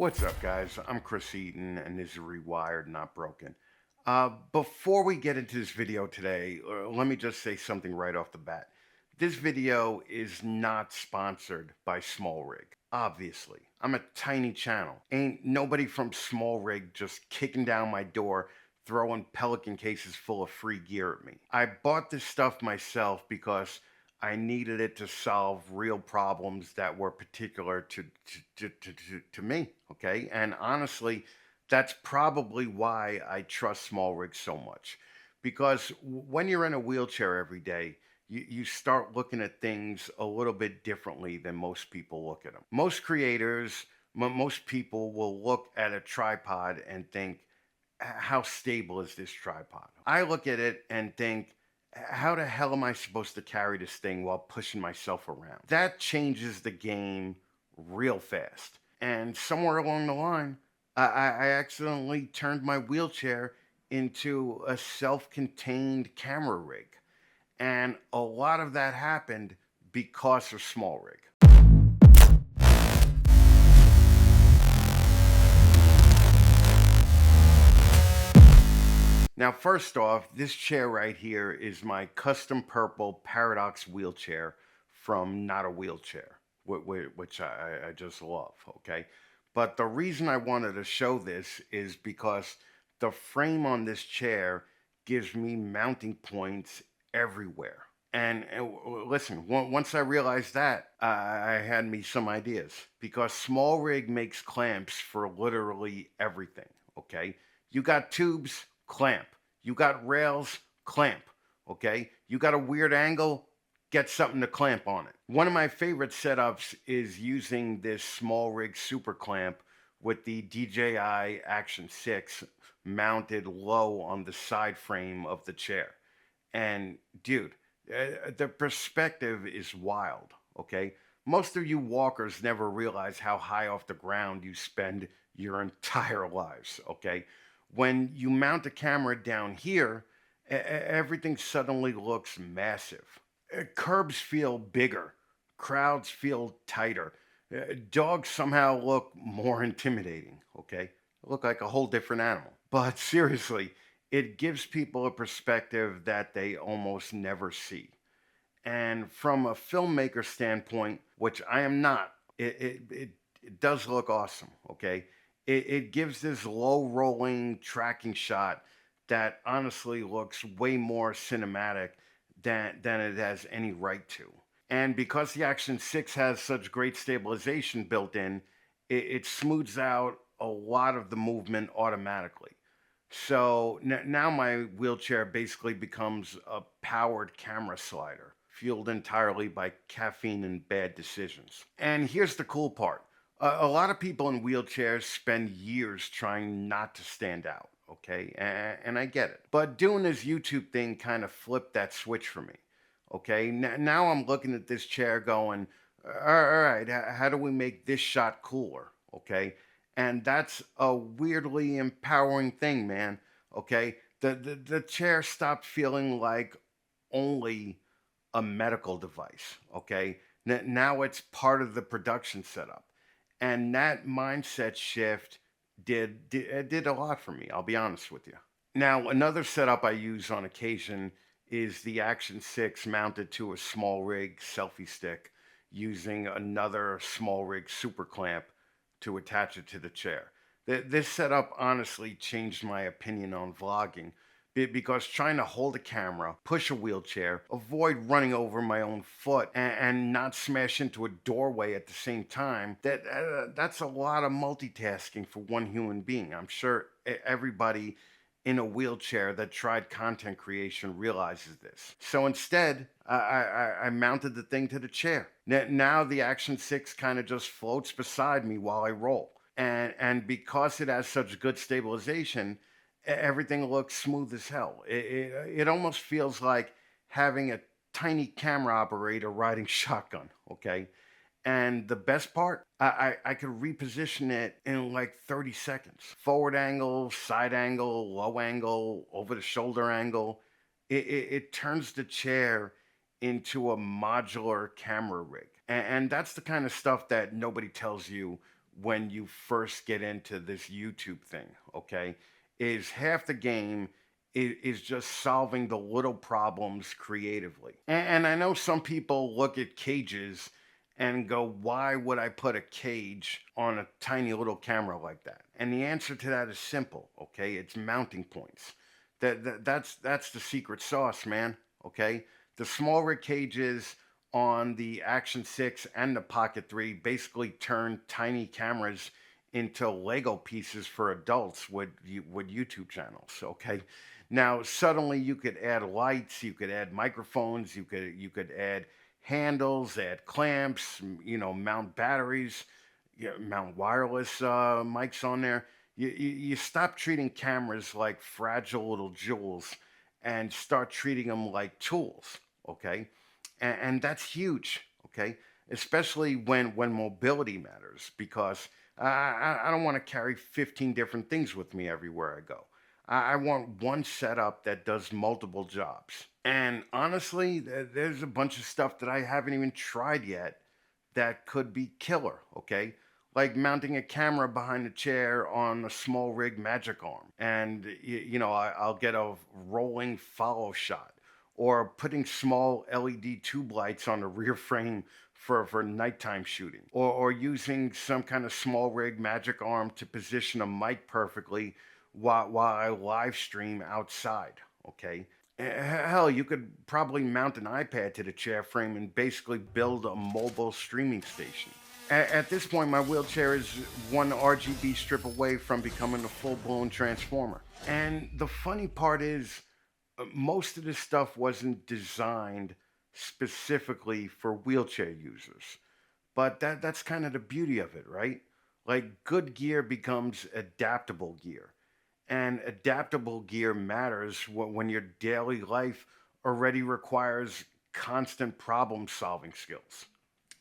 What's up, guys? I'm Chris Eaton, and this is Rewired, Not Broken. Before we get into this video today, let me just say something right off the bat. This video is not sponsored by Small Rig. Obviously, I'm a tiny channel. Ain't nobody from Small Rig just kicking down my door, throwing Pelican cases full of free gear at me. I bought this stuff myself because I needed it to solve real problems that were particular to me. Okay. And honestly, that's probably why I trust Small Rig so much. Because when you're in a wheelchair every day, you start looking at things a little bit differently than most people look at them. Most creators, most people will look at a tripod and think, how stable is this tripod? I look at it and think, how the hell am I supposed to carry this thing while pushing myself around? That changes the game real fast. And somewhere along the line, I accidentally turned my wheelchair into a self contained camera rig. And a lot of that happened because of Small Rig. Now, first off, this chair right here is my custom purple Paradox wheelchair from Not a Wheelchair, which I just love, okay? But the reason I wanted to show this is because the frame on this chair gives me mounting points everywhere. And listen, once I realized that, I had me some ideas because Small Rig makes clamps for literally everything, okay? You got tubes, clamp. You got rails, clamp. Okay? You got a weird angle, get something to clamp on it. One of my favorite setups is using this Small Rig super clamp with the DJI Action 6 mounted low on the side frame of the chair. And dude, the perspective is wild, okay? Most of you walkers never realize how high off the ground you spend your entire lives, okay? When you mount a camera down here, everything suddenly looks massive. Curbs feel bigger, crowds feel tighter. Dogs somehow look more intimidating, okay? Look like a whole different animal. But seriously, it gives people a perspective that they almost never see. And from a filmmaker standpoint, which I am not, it does look awesome, okay? It gives this low rolling tracking shot that honestly looks way more cinematic than it has any right to. And because the Action 6 has such great stabilization built in, it smooths out a lot of the movement automatically. So now my wheelchair basically becomes a powered camera slider, fueled entirely by caffeine and bad decisions. And here's the cool part. A lot of people in wheelchairs spend years trying not to stand out, okay? And I get it. But doing this YouTube thing kind of flipped that switch for me, okay? Now I'm looking at this chair going, all right, how do we make this shot cooler, okay? And that's a weirdly empowering thing, man, okay? The chair stopped feeling like only a medical device, okay? Now it's part of the production setup. And that mindset shift did a lot for me, I'll be honest with you. Now, another setup I use on occasion is the Action 6 mounted to a Small Rig selfie stick using another Small Rig super clamp to attach it to the chair. This setup honestly changed my opinion on vlogging because trying to hold a camera, push a wheelchair, avoid running over my own foot, and not smash into a doorway at the same time, that's a lot of multitasking for one human being. I'm sure everybody in a wheelchair that tried content creation realizes this. So instead, I mounted the thing to the chair. Now the Action 6 kind of just floats beside me while I roll. And because it has such good stabilization, everything looks smooth as hell. It almost feels like having a tiny camera operator riding shotgun, okay? And the best part, I could reposition it in like 30 seconds. Forward angle, side angle, low angle, over the shoulder angle. It turns the chair into a modular camera rig. And that's the kind of stuff that nobody tells you when you first get into this YouTube thing, okay, is half the game is just solving the little problems creatively. And I know some people look at cages and go, why would I put a cage on a tiny little camera like that? And the answer to that is simple, okay? It's mounting points. That's the secret sauce, man, okay? The small rig cages on the Action 6 and the Pocket 3 basically turn tiny cameras into Lego pieces for adults with YouTube channels, okay? Now, suddenly you could add lights, you could add microphones, you could add handles, add clamps, mount batteries, mount wireless mics on there. You stop treating cameras like fragile little jewels and start treating them like tools, okay? And that's huge, okay? Especially when mobility matters, because I don't want to carry 15 different things with me everywhere I go. I want one setup that does multiple jobs. And honestly, there's a bunch of stuff that I haven't even tried yet that could be killer, okay? Like mounting a camera behind the chair on a small rig magic arm. And, I'll get a rolling follow shot, or putting small LED tube lights on the rear frame for nighttime shooting, or using some kind of small rig magic arm to position a mic perfectly while I live stream outside, okay? Hell, you could probably mount an iPad to the chair frame and basically build a mobile streaming station. At this point, my wheelchair is one RGB strip away from becoming a full-blown transformer. And the funny part is, most of this stuff wasn't designed specifically for wheelchair users. But that's kind of the beauty of it, right? Like, good gear becomes adaptable gear. And adaptable gear matters when your daily life already requires constant problem solving skills.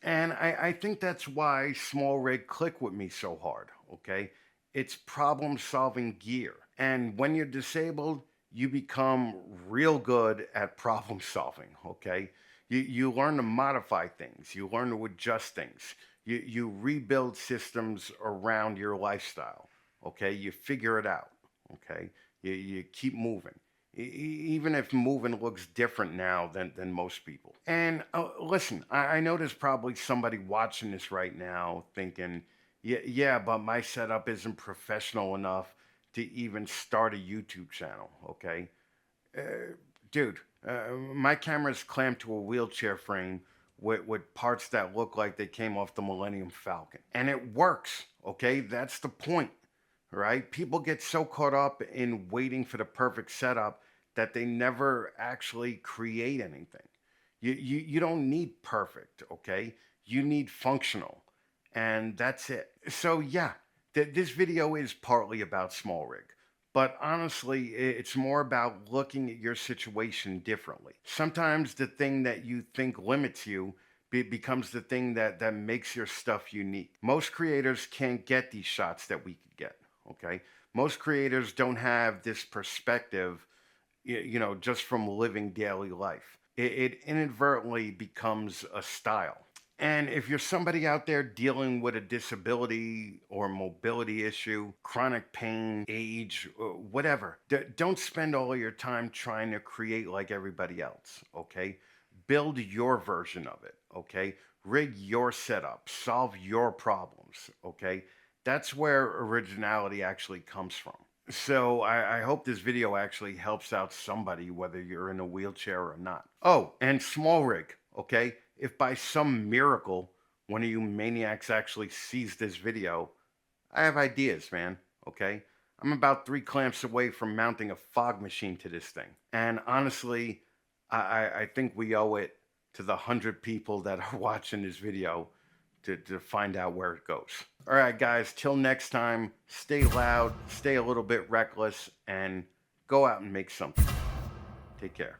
And I think that's why small rig click with me so hard, okay? It's problem solving gear. And when you're disabled, you become real good at problem solving, okay? You learn to modify things, you learn to adjust things, you rebuild systems around your lifestyle, okay? You figure it out, okay? You keep moving. Even if moving looks different now than most people. And listen, I know there's probably somebody watching this right now thinking, yeah, but my setup isn't professional enough to even start a YouTube channel, okay? Uh, Dude, my camera's clamped to a wheelchair frame with parts that look like they came off the Millennium Falcon. And it works, okay? That's the point, right? People get so caught up in waiting for the perfect setup that they never actually create anything. You don't need perfect, okay? You need functional, and that's it. So yeah, this video is partly about small rig, but honestly, it's more about looking at your situation differently. Sometimes the thing that you think limits you becomes the thing that makes your stuff unique. Most creators can't get these shots that we could get, okay? Most creators don't have this perspective, just from living daily life. It inadvertently becomes a style. And if you're somebody out there dealing with a disability or mobility issue, chronic pain, age, whatever, don't spend all your time trying to create like everybody else, okay? Build your version of it, okay? Rig your setup, solve your problems, okay? That's where originality actually comes from. So I hope this video actually helps out somebody, whether you're in a wheelchair or not. Oh, and small rig, okay? If by some miracle one of you maniacs actually sees this video, I have ideas, man, okay? I'm about 3 clamps away from mounting a fog machine to this thing. And honestly, I think we owe it to the 100 people that are watching this video to find out where it goes. All right, guys, till next time, stay loud, stay a little bit reckless, and go out and make something. Take care.